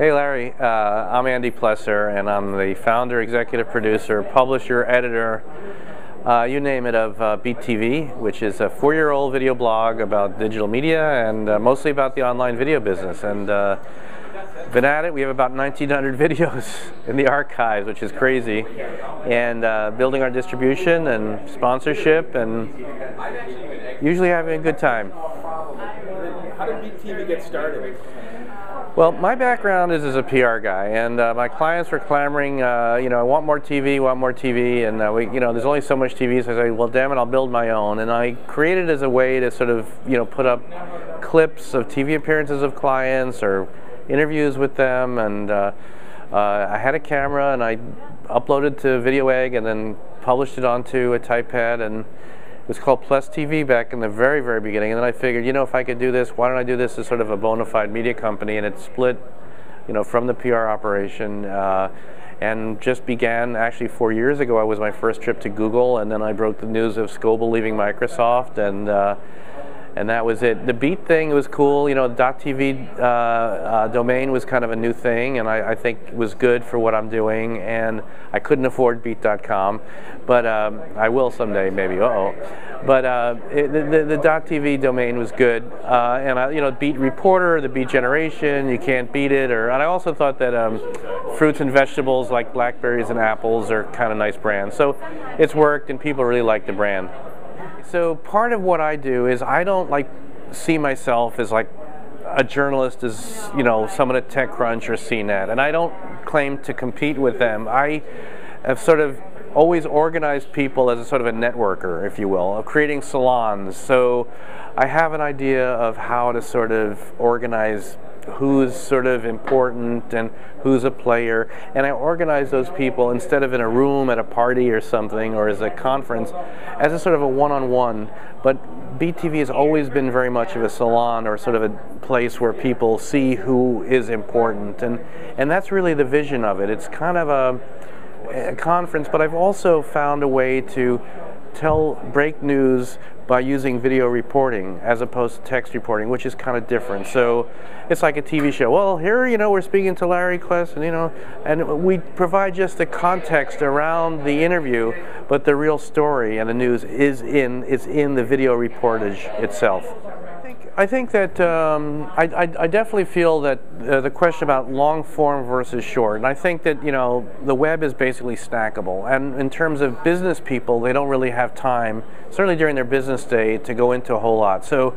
Hey Larry, I'm Andy Plesser, and I'm the founder, executive producer, publisher, editor, you name it, of Beat TV, which is a 4-year-old video blog about digital media and mostly about the online video business. And been at it. We have about 1,900 videos in the archives, which is crazy, and building our distribution and sponsorship, and usually having a good time. How did Beat TV get started? Well, my background is as a PR guy, and my clients were clamoring, you know, I want more TV, and there's only so much TV, so I said, well, damn it, I'll build my own. And I created it as a way to sort of, put up clips of TV appearances of clients or interviews with them, and I had a camera, and I uploaded to Video Egg, and then published it onto a typepad, and it was called Plus TV back in the very, very beginning. And then I figured, if I could do this, why don't I do this as sort of a bona fide media company? And it split, from the PR operation, and just began actually 4 years ago. I was my first trip to Google, and then I broke the news of Scoble leaving Microsoft, and that was it. The Beat thing was cool. The .tv domain was kind of a new thing, and I think it was good for what I'm doing. And I couldn't afford Beat.com, but I will someday, maybe. But the .tv domain was good, and Beat Reporter, the Beat Generation, you can't beat it. And I also thought that fruits and vegetables like blackberries and apples are kind of nice brands. So it's worked, and people really like the brand. So part of what I do is I don't see myself as like a journalist, as someone at TechCrunch or CNET, and I don't claim to compete with them. I have sort of always organized people as a sort of a networker, if you will, of creating salons. So I have an idea of how to sort of organize who's sort of important and who's a player, and I organize those people instead of in a room at a party or something, or as a conference, as a sort of a one-on-one. But Beat TV has always been very much of a salon, or sort of a place where people see who is important, and that's really the vision of it. It's kind of a conference, but I've also found a way to break news by using video reporting as opposed to text reporting, which is kind of different. So it's like a TV show. Well, here, we're speaking to Larry Kless, and we provide just the context around the interview, but the real story and the news is in the video reportage itself. I think that I definitely feel that the question about long form versus short, and I think that the web is basically snackable, and in terms of business people, they don't really have time, certainly during their business day, to go into a whole lot. So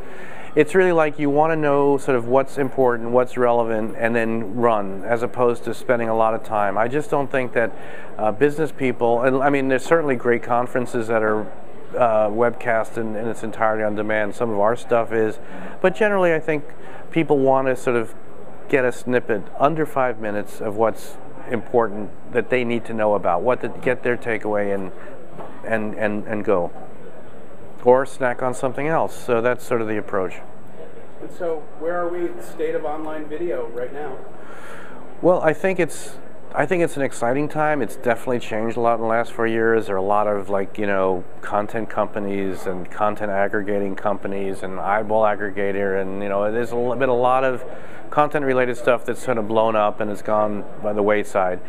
it's really like you want to know sort of what's important, what's relevant, and then run, as opposed to spending a lot of time. I just don't think that business people, and I mean, there's certainly great conferences that are webcast in its entirety on demand. Some of our stuff is, but generally I think people want to sort of get a snippet under 5 minutes of what's important that they need to know about, what to get their takeaway and go, or snack on something else. So that's sort of the approach. And so where are we at the state of online video right now? Well, I think it's an exciting time. It's definitely changed a lot in the last 4 years. There are a lot of content companies and content aggregating companies and eyeball aggregator, and there's been a lot of content related stuff that's sort of blown up and has gone by the wayside.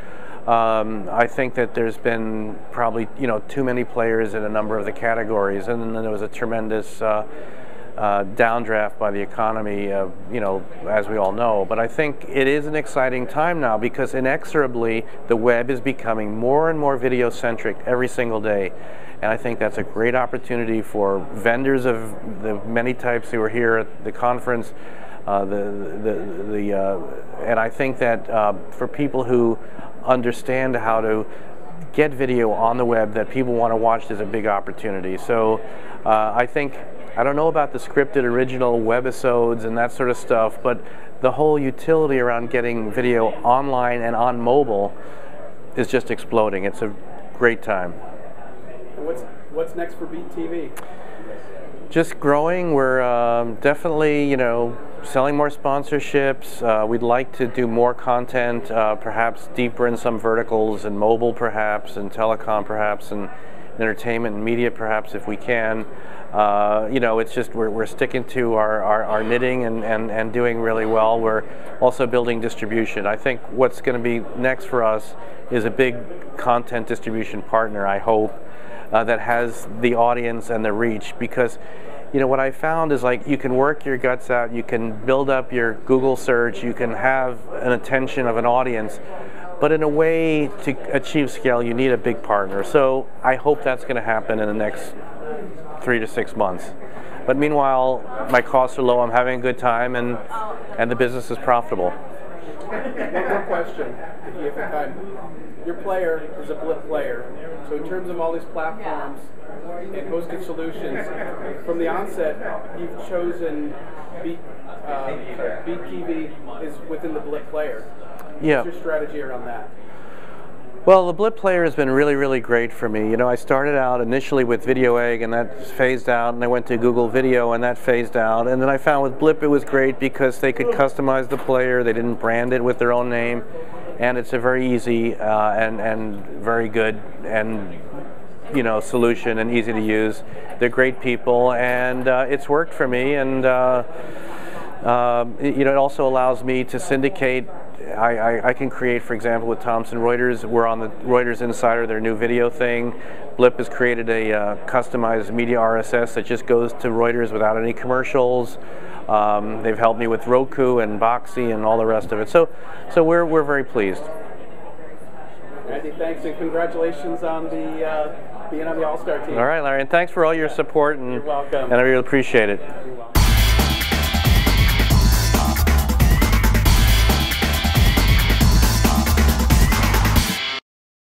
I think that there's been probably too many players in a number of the categories, and then there was a tremendous downdraft by the economy, as we all know. But I think it is an exciting time now, because inexorably the web is becoming more and more video-centric every single day. And I think that's a great opportunity for vendors of the many types who are here at the conference. And I think that for people who understand how to get video on the web that people want to watch, there's a big opportunity. So I don't know about the scripted original webisodes and that sort of stuff, but the whole utility around getting video online and on mobile is just exploding. It's a great time. And what's next for Beat TV? Just growing. We're definitely, selling more sponsorships. We'd like to do more content, perhaps deeper in some verticals, and mobile perhaps, and telecom perhaps, and entertainment and media, perhaps, if we can. You know, it's just we're sticking to our knitting and doing really well. We're also building distribution. I think what's going to be next for us is a big content distribution partner, I hope, that has the audience and the reach, because you know what I found is, like, you can work your guts out, you can build up your Google search, you can have an attention of an audience, but in a way to achieve scale you need a big partner. So I hope that's going to happen in the next 3 to 6 months. But meanwhile, my costs are low, I'm having a good time, and the business is profitable. One more question, if you have the time. Your player is a Blip player, so in terms of all these platforms and hosted solutions, from the onset, you've chosen Beat TV is within the Blip player. Yeah. What's your strategy around that? Well, the Blip player has been really, really great for me. You know, I started out initially with Video Egg, and that phased out, and I went to Google Video, and that phased out. And then I found with Blip it was great because they could customize the player. They didn't brand it with their own name, and it's a very easy and very good and solution, and easy to use. They're great people, and it's worked for me. And it also allows me to syndicate. I can create, for example, with Thomson Reuters, we're on the Reuters Insider, their new video thing. Blip has created a customized media RSS that just goes to Reuters without any commercials. They've helped me with Roku and Boxy and all the rest of it. So we're very pleased. Andy, thanks, and congratulations on the being on the All-Star team. All right, Larry, and thanks for all your support, and you're welcome. And I really appreciate it. You're welcome.